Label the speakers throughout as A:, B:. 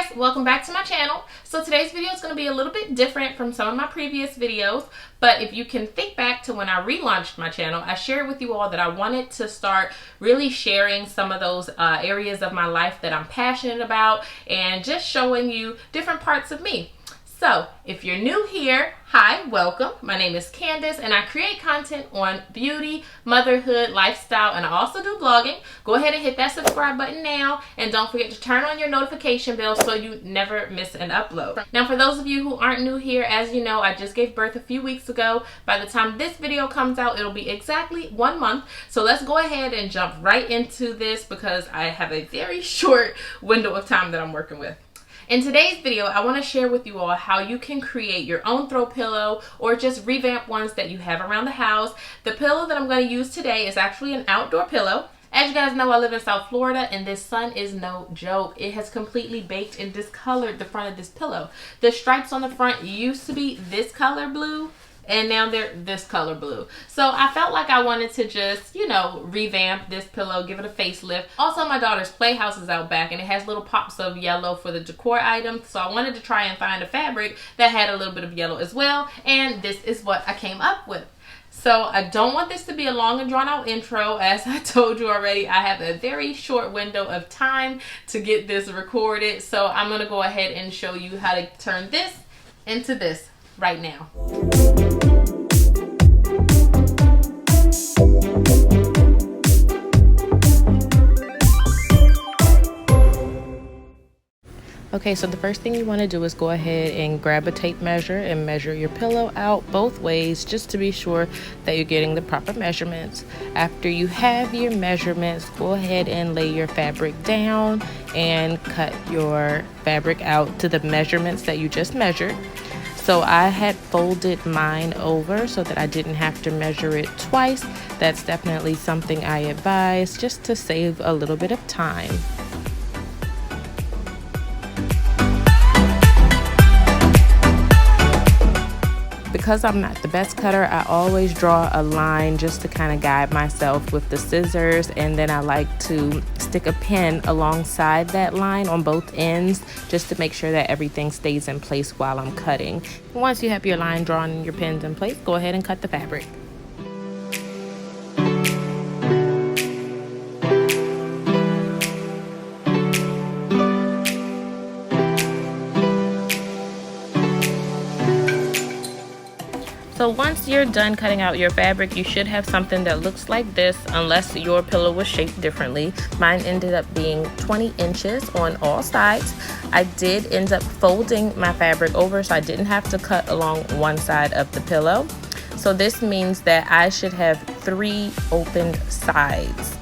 A: guys, welcome back to my channel. So today's video is going to be a little bit different from some of my previous videos, but if you can think back to when I relaunched my channel, I shared with you all that I wanted to start really sharing some of those areas of my life that I'm passionate about and just showing you different parts of me. So if you're new here, hi, welcome. My name is Candace and I create content on beauty, motherhood, lifestyle, and I also do blogging. Go ahead and hit that subscribe button now and don't forget to turn on your notification bell so you never miss an upload. Now for those of you who aren't new here, as you know, I just gave birth a few weeks ago. By the time this video comes out, it'll be exactly 1 month. So let's go ahead and jump right into this because I have a very short window of time that I'm working with. In today's video, I want to share with you all how you can create your own throw pillow or just revamp ones that you have around the house. The pillow that I'm going to use today is actually an outdoor pillow. As you guys know, I live in South Florida and this sun is no joke. It has completely baked and discolored the front of this pillow. The stripes on the front used to be this color blue, and now they're this color blue. So I felt like I wanted to just, you know, revamp this pillow, give it a facelift. Also, my daughter's playhouse is out back and it has little pops of yellow for the decor items. So I wanted to try and find a fabric that had a little bit of yellow as well. And this is what I came up with. So I don't want this to be a long and drawn out intro. As I told you already, I have a very short window of time to get this recorded. So I'm gonna go ahead and show you how to turn this into this right now. Okay, so the first thing you want to do is go ahead and grab a tape measure and measure your pillow out both ways just to be sure that you're getting the proper measurements. After you have your measurements, go ahead and lay your fabric down and cut your fabric out to the measurements that you just measured. So I had folded mine over so that I didn't have to measure it twice. That's definitely something I advise just to save a little bit of time. Because I'm not the best cutter, I always draw a line just to kind of guide myself with the scissors, and then I like to stick a pin alongside that line on both ends just to make sure that everything stays in place while I'm cutting. Once you have your line drawn and your pins in place, go ahead and cut the fabric. So once you're done cutting out your fabric, you should have something that looks like this, unless your pillow was shaped differently. Mine ended up being 20 inches on all sides. I did end up folding my fabric over so I didn't have to cut along one side of the pillow. So this means that I should have 3 opened sides.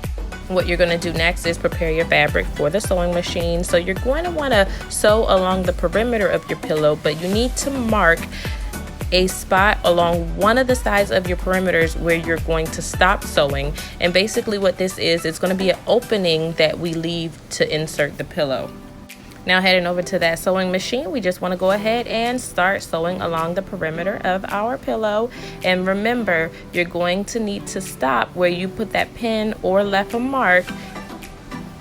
A: What you're going to do next is prepare your fabric for the sewing machine. So you're going to want to sew along the perimeter of your pillow, but you need to mark a spot along one of the sides of your perimeters where you're going to stop sewing. And basically what this is, it's going to be an opening that we leave to insert the pillow. Now heading over to that sewing machine, we just want to go ahead and start sewing along the perimeter of our pillow. And remember, you're going to need to stop where you put that pin or left a mark.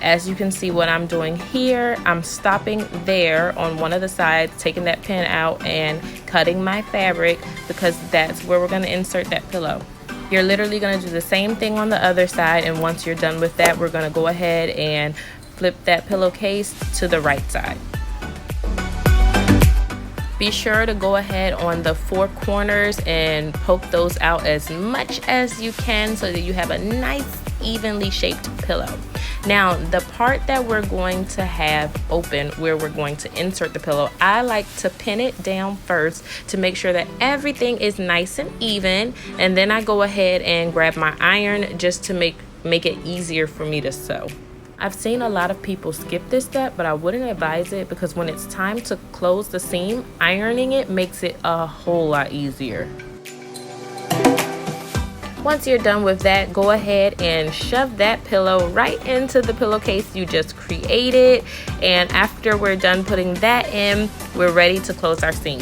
A: As you can see what I'm doing here, I'm stopping there on one of the sides, taking that pin out and cutting my fabric because that's where we're going to insert that pillow. You're literally going to do the same thing on the other side, and once you're done with that, we're going to go ahead and flip that pillowcase to the right side. Be sure to go ahead on the 4 corners and poke those out as much as you can so that you have a nice evenly shaped pillow. Now the part that we're going to have open where we're going to insert the pillow, I like to pin it down first to make sure that everything is nice and even, and then I go ahead and grab my iron just to make it easier for me to sew. I've seen a lot of people skip this step, but I wouldn't advise it because when it's time to close the seam, ironing it makes it a whole lot easier. Once you're done with that, go ahead and shove that pillow right into the pillowcase you just created. And after we're done putting that in, we're ready to close our seam.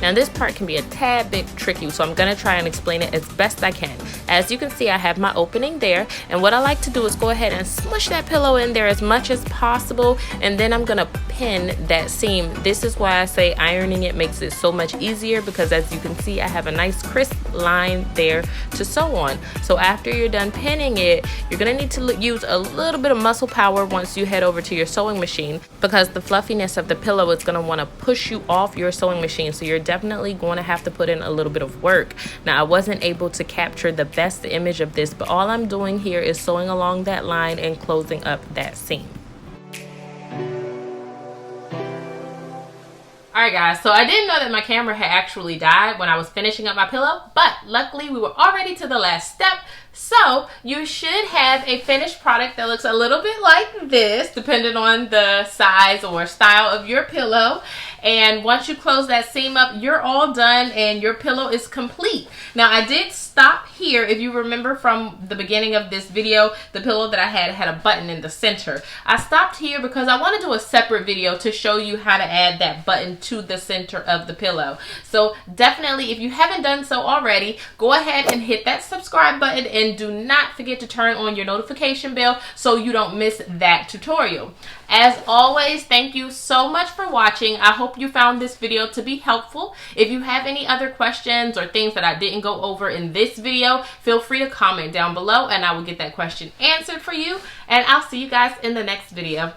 A: Now this part can be a tad bit tricky, so I'm going to try and explain it as best I can. As you can see, I have my opening there, and what I like to do is go ahead and smush that pillow in there as much as possible, and then I'm going to pin that seam. This is why I say ironing it makes it so much easier, because as you can see, I have a nice crisp line there to sew on. So after you're done pinning it, you're going to need to use a little bit of muscle power once you head over to your sewing machine, because the fluffiness of the pillow is going to want to push you off your sewing machine, so you're definitely going to have to put in a little bit of work. Now I wasn't able to capture the best image of this, but all I'm doing here is sewing along that line and closing up that seam. Alright guys, so I didn't know that my camera had actually died when I was finishing up my pillow, but luckily we were already to the last step. So you should have a finished product that looks a little bit like this, depending on the size or style of your pillow. And once you close that seam up, you're all done and your pillow is complete. Now I did stop here. If you remember from the beginning of this video, the pillow that I had a button in the center. I stopped here because I want to do a separate video to show you how to add that button to the center of the pillow. So definitely, if you haven't done so already, go ahead and hit that subscribe button, and do not forget to turn on your notification bell so you don't miss that tutorial. As always, thank you so much for watching. I hope you found this video to be helpful. If you have any other questions or things that I didn't go over in this video, feel free to comment down below and I will get that question answered for you. And I'll see you guys in the next video.